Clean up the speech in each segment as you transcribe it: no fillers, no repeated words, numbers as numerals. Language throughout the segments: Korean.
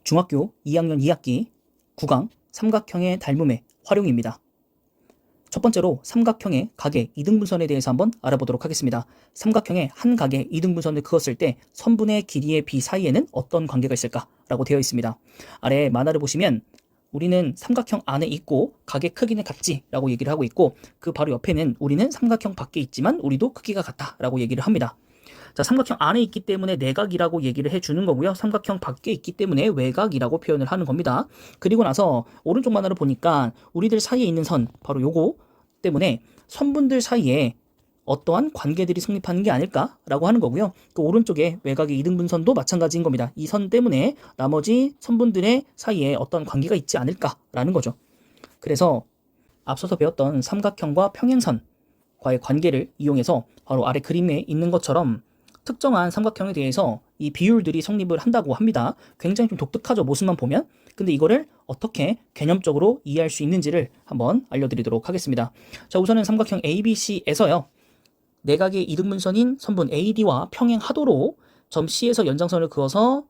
중학교 2학년 2학기 9강 삼각형의 닮음의 활용입니다. 첫 번째로 삼각형의 각의 이등분선에 대해서 한번 알아보도록 하겠습니다. 삼각형의 한 각의 이등분선을 그었을 때 선분의 길이의 비 사이에는 어떤 관계가 있을까라고 되어 있습니다. 아래 만화를 보시면 우리는 삼각형 안에 있고 각의 크기는 같지라고 얘기를 하고 있고, 그 바로 옆에는 우리는 삼각형 밖에 있지만 우리도 크기가 같다라고 얘기를 합니다. 자, 삼각형 안에 있기 때문에 내각이라고 얘기를 해주는 거고요. 삼각형 밖에 있기 때문에 외각이라고 표현을 하는 겁니다. 그리고 나서 오른쪽 만화를 보니까 우리들 사이에 있는 선, 바로 요거 때문에 선분들 사이에 어떠한 관계들이 성립하는 게 아닐까라고 하는 거고요. 그 오른쪽에 외곽의 이등분선도 마찬가지인 겁니다. 이 선 때문에 나머지 선분들의 사이에 어떤 관계가 있지 않을까라는 거죠. 그래서 앞서서 배웠던 삼각형과 평행선과의 관계를 이용해서 바로 아래 그림에 있는 것처럼 특정한 삼각형에 대해서 이 비율들이 성립을 한다고 합니다. 굉장히 좀 독특하죠, 모습만 보면. 근데 이거를 어떻게 개념적으로 이해할 수 있는지를 한번 알려드리도록 하겠습니다. 자, 우선은 삼각형 ABC에서요, 내각의 이등분선인 선분 AD와 평행하도록 점 C에서 연장선을 그어서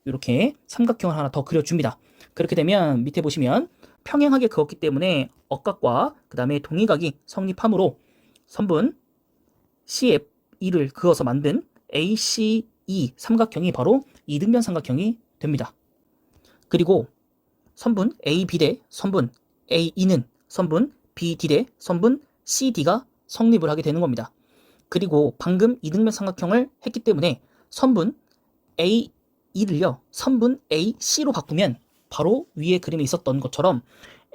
이렇게 삼각형을 하나 더 그려줍니다. 그렇게 되면 밑에 보시면 평행하게 그었기 때문에 억각과 그 다음에 동의각이 성립하므로 선분 CFE를 그어서 만든 ACE 삼각형이 바로 이등변 삼각형이 됩니다. 그리고 선분 AB 대 선분 AE는 선분 BD 대 선분 CD가 성립을 하게 되는 겁니다. 그리고 방금 이등변 삼각형을 했기 때문에 선분 AE를요 선분 AC로 바꾸면 바로 위에 그림에 있었던 것처럼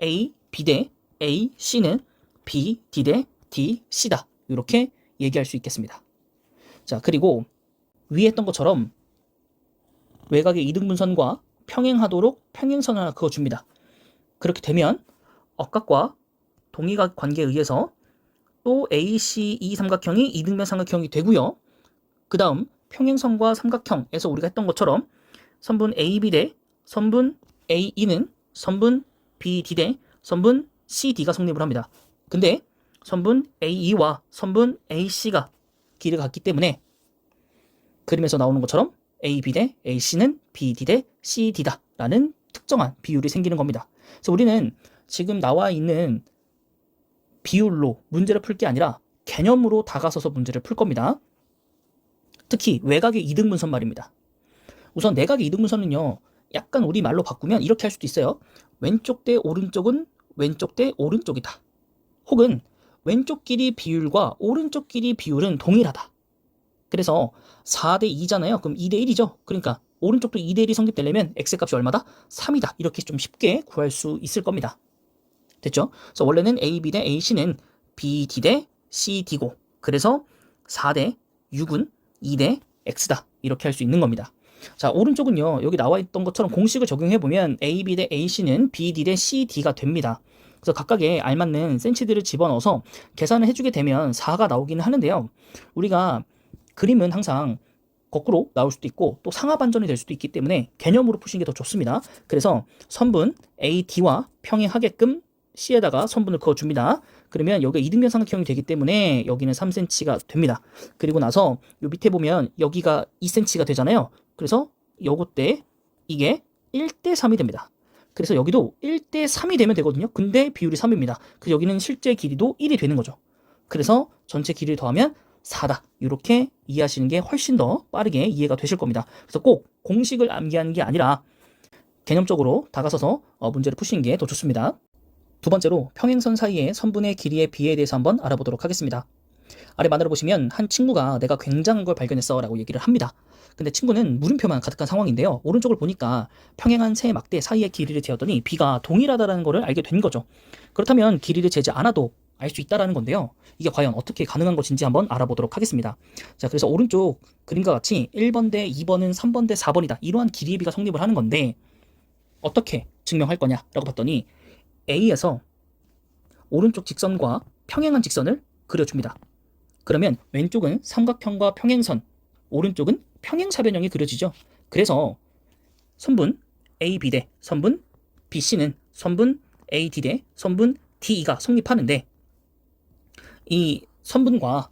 AB 대 AC는 BD 대 DC다, 이렇게 얘기할 수 있겠습니다. 자, 그리고 위에 했던 것처럼 외곽의 이등분선과 평행하도록 평행선을 하나 그어줍니다. 그렇게 되면 억각과 동의각 관계에 의해서 또 ACE 삼각형이 이등변 삼각형이 되고요. 그 다음 평행선과 삼각형에서 우리가 했던 것처럼 선분 AB 대 선분 AE는 선분 BD 대 선분 CD가 성립을 합니다. 근데 선분 AE와 선분 AC가 길이가 같기 때문에 그림에서 나오는 것처럼 AB 대 AC는 BD 대 CD다 라는 특정한 비율이 생기는 겁니다. 그래서 우리는 지금 나와 있는 비율로 문제를 풀 게 아니라 개념으로 다가서서 문제를 풀 겁니다. 특히 외곽의 이등분선 말입니다. 우선 내각의 이등분선은요, 약간 우리 말로 바꾸면 이렇게 할 수도 있어요. 왼쪽 대 오른쪽은 왼쪽 대 오른쪽이다. 혹은 왼쪽 길이 비율과 오른쪽 길이 비율은 동일하다. 그래서 4대 2잖아요. 그럼 2대 1이죠. 그러니까 오른쪽도 2대 1이 성립되려면 x값이 얼마다? 3이다. 이렇게 좀 쉽게 구할 수 있을 겁니다. 됐죠? 그래서 원래는 AB 대 AC는 BD 대 CD고, 그래서 4대 6은 2대 X다, 이렇게 할 수 있는 겁니다. 자, 오른쪽은요, 여기 나와 있던 것처럼 공식을 적용해보면 AB 대 AC는 BD 대 CD가 됩니다. 그래서 각각의 알맞는 센치들을 집어넣어서 계산을 해주게 되면 4가 나오기는 하는데요, 우리가 그림은 항상 거꾸로 나올 수도 있고 또 상하 반전이 될 수도 있기 때문에 개념으로 푸시는 게 더 좋습니다. 그래서 선분 AD와 평행하게끔 C에다가 선분을 그어줍니다. 그러면 여기가 이등변 삼각형이 되기 때문에 여기는 3cm가 됩니다. 그리고 나서 요 밑에 보면 여기가 2cm가 되잖아요. 그래서 요때 이게 1대 3이 됩니다. 그래서 여기도 1대 3이 되면 되거든요. 근데 비율이 3입니다. 그래서 여기는 실제 길이도 1이 되는 거죠. 그래서 전체 길이를 더하면 4다. 이렇게 이해하시는 게 훨씬 더 빠르게 이해가 되실 겁니다. 그래서 꼭 공식을 암기하는 게 아니라 개념적으로 다가서서 문제를 푸시는 게 더 좋습니다. 두 번째로 평행선 사이의 선분의 길이의 비에 대해서 한번 알아보도록 하겠습니다. 아래 만화를 보시면 한 친구가 내가 굉장한 걸 발견했어 라고 얘기를 합니다. 근데 친구는 물음표만 가득한 상황인데요, 오른쪽을 보니까 평행한 세 막대 사이의 길이를 재었더니 비가 동일하다는 것을 알게 된 거죠. 그렇다면 길이를 재지 않아도 알 수 있다는 건데요, 이게 과연 어떻게 가능한 것인지 한번 알아보도록 하겠습니다. 자, 그래서 오른쪽 그림과 같이 1번 대 2번은 3번 대 4번이다, 이러한 길이의 비가 성립을 하는 건데 어떻게 증명할 거냐라고 봤더니 A에서 오른쪽 직선과 평행한 직선을 그려줍니다. 그러면 왼쪽은 삼각형과 평행선, 오른쪽은 평행사변형이 그려지죠. 그래서 선분 AB 대 선분 BC는 선분 AD 대 선분 DE가 성립하는데, 이 선분과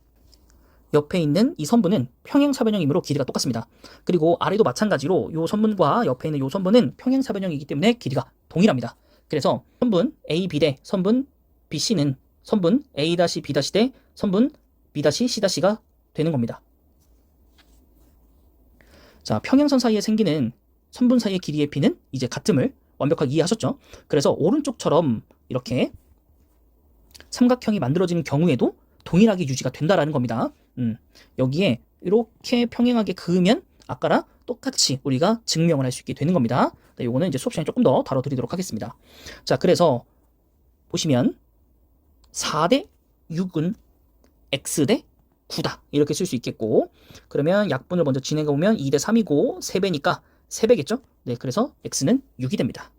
옆에 있는 이 선분은 평행사변형이므로 길이가 똑같습니다. 그리고 아래도 마찬가지로 이 선분과 옆에 있는 이 선분은 평행사변형이기 때문에 길이가 동일합니다. 그래서 선분 AB 대 선분 BC는 선분 A-B' 대 선분 B-C'가 되는 겁니다. 자, 평행선 사이에 생기는 선분 사이의 길이의 P는 이제 같음을 완벽하게 이해하셨죠? 그래서 오른쪽처럼 이렇게 삼각형이 만들어지는 경우에도 동일하게 유지가 된다라는 겁니다. 여기에 이렇게 평행하게 그으면 아까랑 똑같이 우리가 증명을 할 수 있게 되는 겁니다. 네, 요거는 이제 수업 시간에 조금 더 다뤄드리도록 하겠습니다. 자, 그래서 보시면 4대 6은 x 대 9다 이렇게 쓸 수 있겠고, 그러면 약분을 먼저 진행해 보면 2대 3이고 3배니까 3배겠죠? 네, 그래서 x는 6이 됩니다.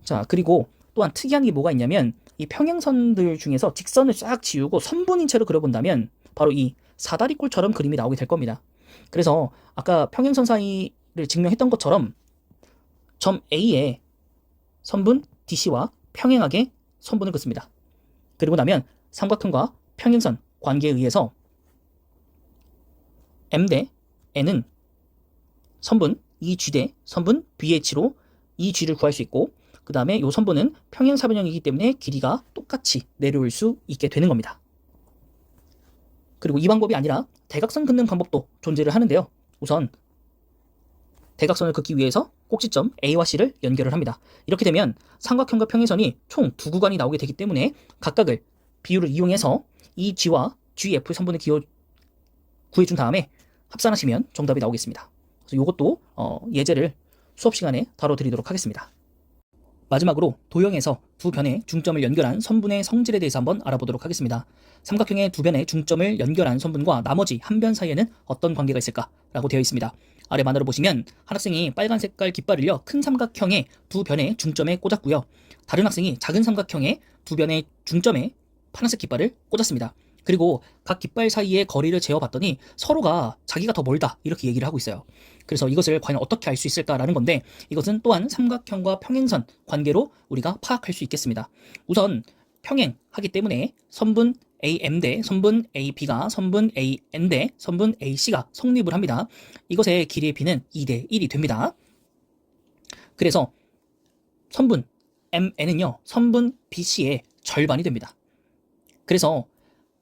자, 그리고 또한 특이한 게 뭐가 있냐면 이 평행선들 중에서 직선을 싹 지우고 선분인 채로 그려본다면 바로 이 사다리꼴처럼 그림이 나오게 될 겁니다. 그래서 아까 평행선 사이를 증명했던 것처럼 점 A에 선분 DC와 평행하게 선분을 긋습니다. 그리고 나면 삼각형과 평행선 관계에 의해서 M 대 N은 선분 EG 대 선분 BH로 EG를 구할 수 있고, 그 다음에 이 선분은 평행사변형이기 때문에 길이가 똑같이 내려올 수 있게 되는 겁니다. 그리고 이 방법이 아니라 대각선 긋는 방법도 존재를 하는데요. 우선 대각선을 긋기 위해서 꼭지점 A와 C를 연결을 합니다. 이렇게 되면 삼각형과 평행선이 총 두 구간이 나오게 되기 때문에 각각을 비율을 이용해서 이 G와 GF 선분을 구해준 다음에 합산하시면 정답이 나오겠습니다. 그래서 이것도 예제를 수업 시간에 다뤄드리도록 하겠습니다. 마지막으로 도형에서 두 변의 중점을 연결한 선분의 성질에 대해서 한번 알아보도록 하겠습니다. 삼각형의 두 변의 중점을 연결한 선분과 나머지 한 변 사이에는 어떤 관계가 있을까라고 되어 있습니다. 아래 만화를 보시면 한 학생이 빨간 색깔 깃발을요 큰 삼각형의 두 변의 중점에 꽂았고요. 다른 학생이 작은 삼각형의 두 변의 중점에 파란색 깃발을 꽂았습니다. 그리고 각 깃발 사이의 거리를 재어봤더니 서로가 자기가 더 멀다 이렇게 얘기를 하고 있어요. 그래서 이것을 과연 어떻게 알 수 있을까라는 건데, 이것은 또한 삼각형과 평행선 관계로 우리가 파악할 수 있겠습니다. 우선 평행하기 때문에 선분 AM 대 선분 AB가 선분 AN 대 선분 AC가 성립을 합니다. 이것의 길이의 B는 2대 1이 됩니다. 그래서 선분 MN은요 선분 BC의 절반이 됩니다. 그래서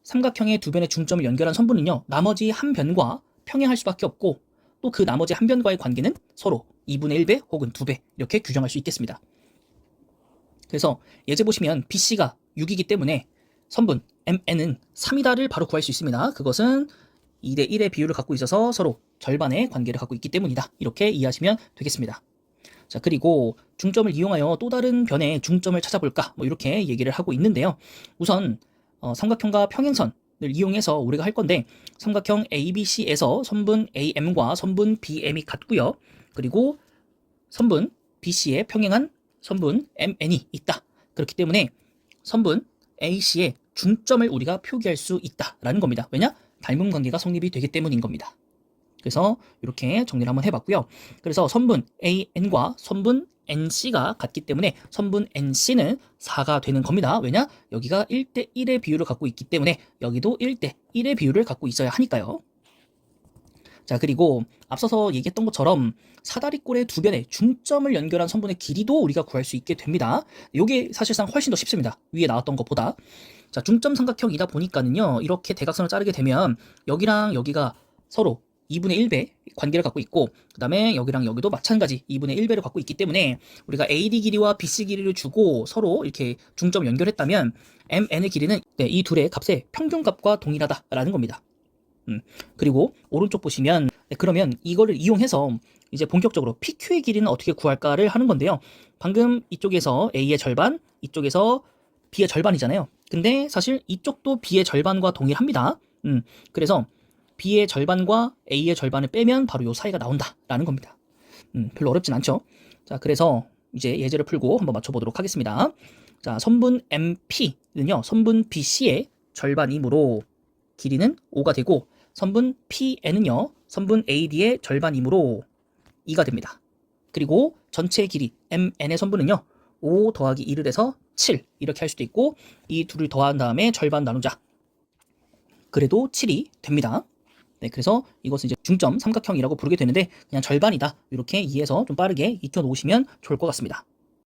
삼각형의 두 변의 중점을 연결한 선분은요 나머지 한 변과 평행할 수밖에 없고, 또 그 나머지 한 변과의 관계는 서로 2분의 1배 혹은 2배 이렇게 규정할 수 있겠습니다. 그래서 예제 보시면 BC가 6이기 때문에 선분 MN은 3이다를 바로 구할 수 있습니다. 그것은 2대 1의 비율을 갖고 있어서 서로 절반의 관계를 갖고 있기 때문이다. 이렇게 이해하시면 되겠습니다. 자, 그리고 중점을 이용하여 또 다른 변의 중점을 찾아볼까 이렇게 얘기를 하고 있는데요. 우선 삼각형과 평행선을 이용해서 우리가 할 건데, 삼각형 ABC에서 선분 AM과 선분 BM이 같고요. 그리고 선분 BC에 평행한 선분 MN이 있다. 그렇기 때문에 선분 AC의 중점을 우리가 표기할 수 있다라는 겁니다. 왜냐? 닮은 관계가 성립이 되기 때문인 겁니다. 그래서 이렇게 정리를 한번 해봤고요. 그래서 선분 AN과 선분 NC가 같기 때문에 선분 NC는 4가 되는 겁니다. 왜냐? 여기가 1대 1의 비율을 갖고 있기 때문에 여기도 1대 1의 비율을 갖고 있어야 하니까요. 자, 그리고 앞서서 얘기했던 것처럼 사다리꼴의 두 변의 중점을 연결한 선분의 길이도 우리가 구할 수 있게 됩니다. 이게 사실상 훨씬 더 쉽습니다. 위에 나왔던 것보다. 자, 중점 삼각형이다 보니까는요 이렇게 대각선을 자르게 되면 여기랑 여기가 서로 2분의 1배 관계를 갖고 있고, 그 다음에 여기랑 여기도 마찬가지 2분의 1배를 갖고 있기 때문에 우리가 AD 길이와 BC 길이를 주고 서로 이렇게 중점 연결했다면 MN의 길이는 이 둘의 값의 평균값과 동일하다라는 겁니다. 그리고 오른쪽 보시면 그러면 이거를 이용해서 이제 본격적으로 PQ의 길이는 어떻게 구할까를 하는 건데요. 방금 이쪽에서 A의 절반, 이쪽에서 B의 절반이잖아요. 근데 사실 이쪽도 B의 절반과 동일합니다. 그래서 B의 절반과 A의 절반을 빼면 바로 요 사이가 나온다라는 겁니다. 별로 어렵진 않죠. 자, 그래서 이제 예제를 풀고 한번 맞춰보도록 하겠습니다. 자, 선분 MP는요, 선분 BC의 절반이므로 길이는 5가 되고, 선분 PN은요, 선분 AD의 절반이므로 2가 됩니다. 그리고 전체 길이 MN의 선분은요, 5 더하기 2를 해서 7 이렇게 할 수도 있고, 이 둘을 더한 다음에 절반 나누자. 그래도 7이 됩니다. 네, 그래서 이것은 이제 중점 삼각형이라고 부르게 되는데 그냥 절반이다. 이렇게 이해해서 좀 빠르게 익혀 놓으시면 좋을 것 같습니다.